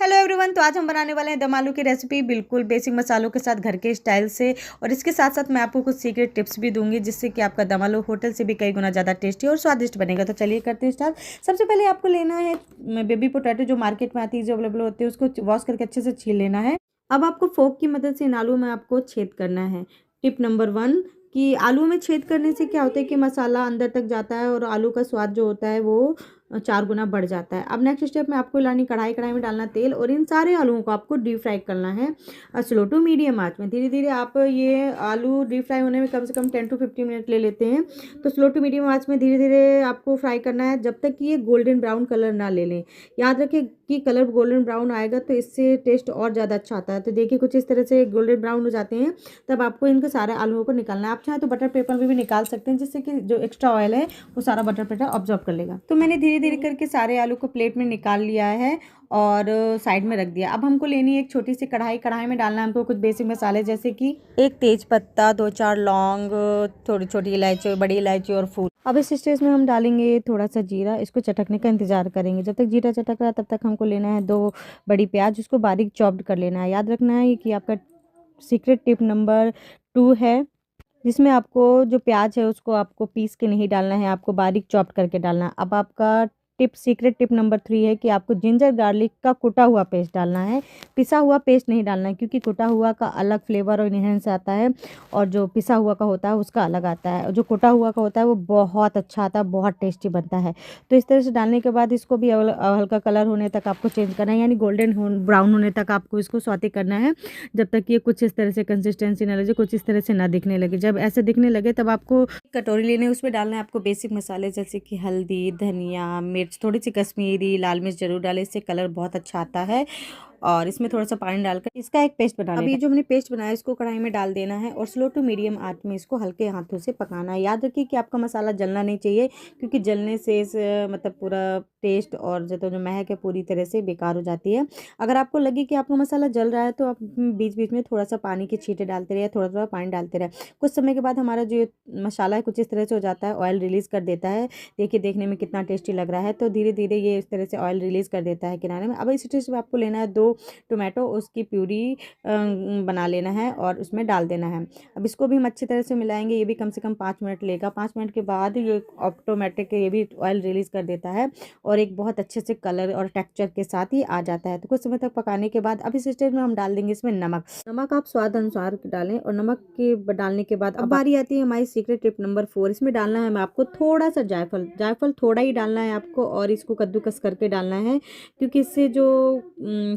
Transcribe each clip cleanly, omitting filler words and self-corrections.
Hello everyone. तो आज हम बनाने वाले हैं दम आलू की रेसिपी बिल्कुल बेसिक मसालों के साथ घर के स्टाइल से। और इसके साथ साथ मैं आपको कुछ सीक्रेट टिप्स भी दूंगी जिससे कि आपका दम आलू होटल से भी कई गुना ज़्यादा टेस्टी और स्वादिष्ट बनेगा। तो चलिए करते हैं स्टार्ट। सबसे पहले आपको लेना है बेबी पोटैटो, जो मार्केट में आती है, जो अवेलेबल होती है, उसको वॉश करके अच्छे से छील लेना है। अब आपको फोक की मदद से इन आलू में आपको छेद करना है। टिप नंबर 1 कि आलू में छेद करने से क्या होता है कि मसाला अंदर तक जाता है और आलू का स्वाद जो होता है वो 4 गुना बढ़ जाता है। अब नेक्स्ट स्टेप में आपको लानी कढ़ाई में डालना तेल और इन सारे आलूओं को आपको डीप फ्राई करना है स्लो टू मीडियम आंच में। धीरे धीरे आप ये आलू डीप फ्राई होने में कम से कम 10 to 15 मिनट ले लेते हैं। तो स्लो टू मीडियम आंच में धीरे धीरे आपको फ्राई करना है जब तक कि ये गोल्डन ब्राउन कलर ना ले लें। याद रखें कि कलर गोल्डन ब्राउन आएगा तो इससे टेस्ट और ज़्यादा अच्छा आता है। तो देखिए कुछ इस तरह से गोल्डन ब्राउन हो जाते हैं, तब आपको इनके सारे आलूओं को निकालना है। आप चाहें तो बटर पेपर में भी निकाल सकते हैं जिससे कि जो एक्स्ट्रा ऑयल है वो सारा बटर पेपर ऑब्जॉर्व कर लेगा। तो मैंने धीरे धीरे करके सारे आलू को प्लेट में निकाल लिया है और साइड में रख दिया। अब हमको लेनी है एक छोटी सी कढ़ाई में डालना है हमको कुछ बेसिक मसाले, जैसे कि एक तेज पत्ता, 2-4 लौंग, थोड़ी छोटी इलायची, बड़ी इलायची और फूल। अब इस स्टेज में हम डालेंगे थोड़ा सा जीरा। इसको चटकने का इंतजार करेंगे। जब तक जीरा चटक रहा है तब तक हमको लेना है 2 बड़ी प्याज, उसको बारीक चॉप्ड कर लेना है। याद रखना है कि आपका सीक्रेट टिप नंबर 2 है, जिसमें आपको जो प्याज है उसको आपको पीस के नहीं डालना है, आपको बारीक चॉप करके डालना है। अब आपका सीक्रेट टिप नंबर 3 है कि आपको जिंजर गार्लिक का कुटा हुआ पेस्ट डालना है, पिसा हुआ पेस्ट नहीं डालना है, क्योंकि कुटा हुआ का अलग फ्लेवर और इन्हेंस आता है और जो पिसा हुआ का होता है उसका अलग आता है। और जो कुटा हुआ का होता है वो बहुत अच्छा आता है, बहुत टेस्टी बनता है। तो इस तरह से डालने के बाद इसको भी हल्का कलर होने तक आपको चेंज करना है, यानी गोल्डन ब्राउन होने तक आपको इसको सौते करना है, जब तक ये कुछ इस तरह से कंसिस्टेंसी ना लगे, कुछ इस तरह से ना दिखने लगे। जब ऐसे दिखने लगे तब आपको कटोरी लेने, उसमें डालना है आपको बेसिक मसाले, जैसे कि हल्दी, धनिया, मिर्च, थोड़ी सी कश्मीरी लाल मिर्च जरूर डालें, इससे कलर बहुत अच्छा आता है। और इसमें थोड़ा सा पानी डालकर इसका एक पेस्ट बनाना है। अभी जो हमने पेस्ट बनाया इसको कढ़ाई में डाल देना है और स्लो टू मीडियम आंच में इसको हल्के हाथों से पकाना है। याद रखिए कि आपका मसाला जलना नहीं चाहिए, क्योंकि जलने से मतलब पूरा टेस्ट और जो महक है पूरी तरह से बेकार हो जाती है। अगर आपको लगे कि आपका मसाला जल रहा है तो आप बीच बीच में थोड़ा सा पानी के छींटे डालते रहे, थोड़ा थोड़ा पानी डालते रहे। कुछ समय के बाद हमारा जो मसाला है कुछ इस तरह से हो जाता है, ऑयल रिलीज कर देता है। देखिए देखने में कितना टेस्टी लग रहा है। तो धीरे धीरे ये इस तरह से ऑयल रिलीज कर देता है किनारे में। अब इस स्टेज में आपको लेना है 2 टोमेटो, उसकी प्यूरी बना लेना है और उसमें डाल देना है। अब इसको भी हम अच्छी तरह से मिलाएंगे, ये भी कम से कम 5 मिनट लेगा। 5 मिनट के बाद ये ऑटोमेटिक ये भी ऑयल रिलीज कर देता है और एक बहुत अच्छे से कलर और टेक्सचर के साथ ही आ जाता है। तो कुछ समय तक पकाने के बाद अब इस स्टेज में हम डाल देंगे इसमें नमक आप स्वाद अनुसार डालें। और नमक के डालने के बाद अब बारी आती है हमारी सीक्रेट टिप नंबर 4। इसमें डालना है हमें आपको थोड़ा सा जायफल थोड़ा ही डालना है आपको, और इसको कद्दूकस करके डालना है, क्योंकि इससे जो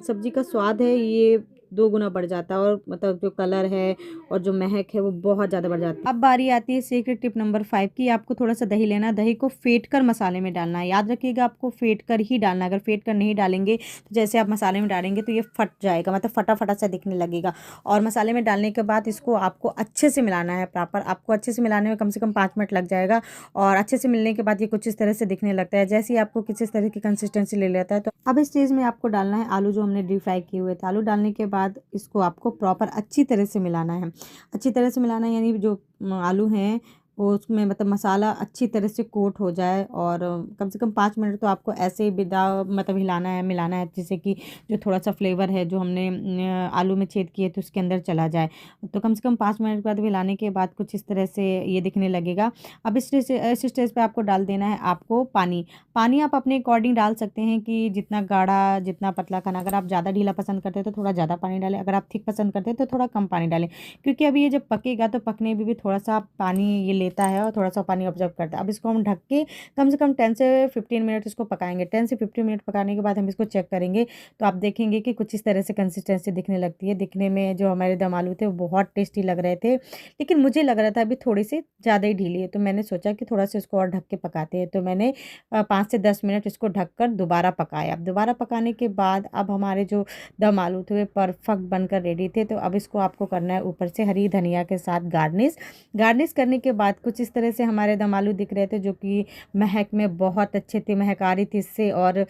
सब्जी का स्वाद है ये 2 गुना बढ़ जाता है और मतलब जो कलर है और जो महक है वो बहुत ज़्यादा बढ़ जाती है। अब बारी आती है सीक्रेट टिप नंबर 5 की। आपको थोड़ा सा दही लेना है, दही को फेंट कर मसाले में डालना है। याद रखिएगा आपको फेंट कर ही डालना है, अगर फेंट कर नहीं डालेंगे तो जैसे आप मसाले में डालेंगे तो ये फट जाएगा, मतलब फटा फटा सा दिखने लगेगा। और मसाले में डालने के बाद इसको आपको अच्छे से मिलाना है प्रॉपर। आपको अच्छे से मिलाने में कम से कम 5 मिनट लग जाएगा। और अच्छे से मिलने के बाद ये कुछ इस तरह से दिखने लगता है, जैसे ही आपको किसी इस तरह की कंसिस्टेंसी ले लेता है। तो अब इस चीज़ में आपको डालना है आलू, जो हमने डीप फ्राई किए हुए थे। आलू डालने के बाद इसको आपको प्रॉपर अच्छी तरह से मिलाना है। अच्छी तरह से मिलाना है यानी जो आलू हैं वो उसमें मतलब मसाला अच्छी तरह से कोट हो जाए। और कम से कम 5 मिनट तो आपको ऐसे ही बिना मतलब हिलाना है, मिलाना है, जिससे कि जो थोड़ा सा फ्लेवर है जो हमने आलू में छेद किए तो उसके अंदर चला जाए। तो कम से कम 5 मिनट के बाद हिलाने के बाद कुछ इस तरह से ये दिखने लगेगा। अब इस स्टेज पे आपको डाल देना है आपको पानी आप अपने अकॉर्डिंग डाल सकते हैं कि जितना गाढ़ा जितना पतला खाना। अगर आप ज़्यादा ढीला पसंद करते हैं तो थोड़ा ज़्यादा पानी डालें, अगर आप थिक पसंद करते हैं तो थोड़ा कम पानी डालें, क्योंकि अभी ये जब पकेगा तो पकने में भी थोड़ा सा पानी ये लेता है और थोड़ा सा पानी ऑब्जर्व करता है। अब इसको हम ढक के कम से कम 10 से 15 मिनट इसको पकाएंगे। 10 से 15 मिनट पकाने के बाद हम इसको चेक करेंगे तो आप देखेंगे कि कुछ इस तरह से कंसिस्टेंसी दिखने लगती है। दिखने में जो हमारे दम आलू थे वो बहुत टेस्टी लग रहे थे, लेकिन मुझे लग रहा था अभी थोड़ी सी ज़्यादा ही ढीली है। तो मैंने सोचा कि थोड़ा सा इसको और ढक के पकाते हैं। तो मैंने 5 से 10 मिनट इसको ढककर दोबारा पकाया। अब दोबारा पकाने के बाद अब हमारे जो दम आलू थे वे परफेक्ट बनकर रेडी थे। तो अब इसको आपको करना है ऊपर से हरी धनिया के साथ गार्निश करने के बाद कुछ इस तरह से हमारे दम आलू दिख रहे थे, जो कि महक में बहुत अच्छे थे, महक आ रही थी इससे। और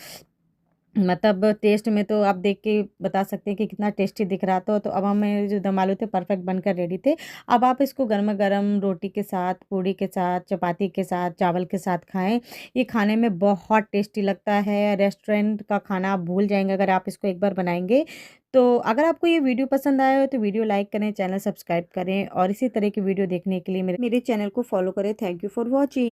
मतलब टेस्ट में तो आप देख के बता सकते हैं कि कितना टेस्टी दिख रहा था। तो अब हमें जो दम आलू थे परफेक्ट बनकर रेडी थे। अब आप इसको गरमा-गरम रोटी के साथ, पूड़ी के साथ, चपाती के साथ, चावल के साथ खाएँ। ये खाने में बहुत टेस्टी लगता है। रेस्टोरेंट का खाना आप भूल जाएँगे अगर आप इसको एक बार बनाएँगे। तो अगर आपको ये वीडियो पसंद आया हो तो वीडियो लाइक करें, चैनल सब्सक्राइब करें और इसी तरह की वीडियो देखने के लिए मेरे चैनल को फॉलो करें। Thank you for watching.